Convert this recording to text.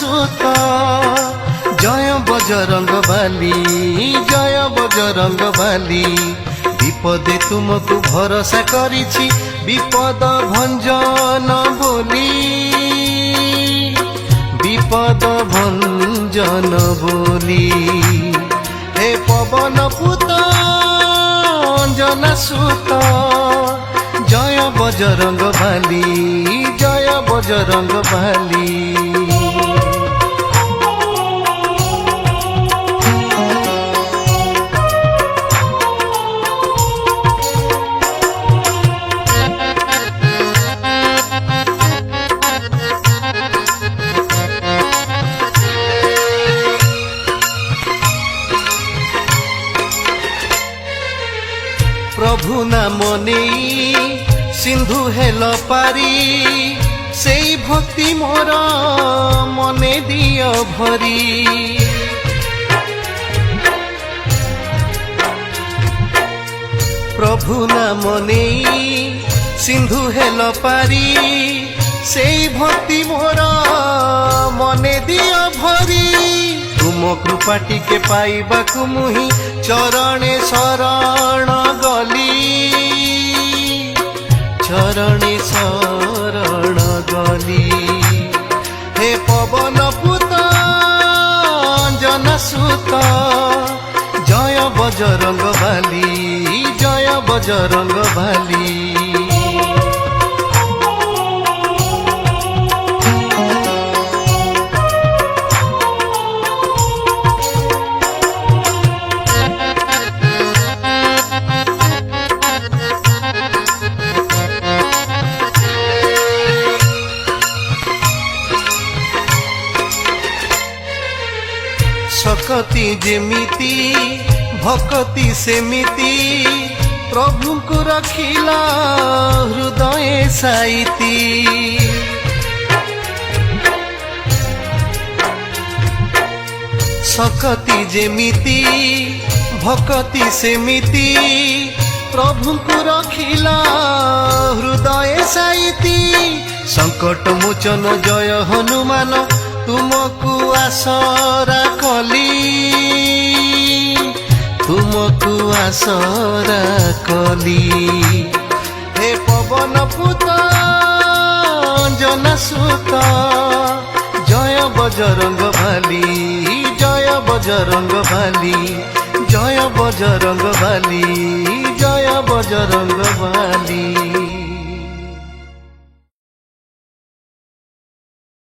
सुत जय बजरंग बाली जय बजरंग बाली विपदे तुमको भरोसा करिछि विपद भंजन बोली विपद भंजन बोली हे पवन पुत अंजना सुत जय बजरंग बाली जय बजरंग बाली। प्रभु नाम नहीं सिंधु हेल पारी से भक्ति मोर मने दिय भरी प्रभु नाम नहीं सिंधु हेल पारी से भक्ति मोर मने दिय भरी तुम कृपा टिके पाइबाकु मुही चरणे शरण गली चरणे शरण गली हे पवन पुत अंजना सुत जय बजरंग बाली जय बजरंग बाली। सकती जेमिति भक्ति सेमिति प्रभु को रखिला हृदय साइति सकती जेमिति भक्ति सेमिति प्रभु को रखिला हृदय साइति संकट मोचन जय हनुमान तुमको आसरा कली तुमको आसरा कली हे पवन पुत अंजना सुत जय बजरंग बाली जय बजरंग बाली जय बजरंग बाली जय बजरंग बाली।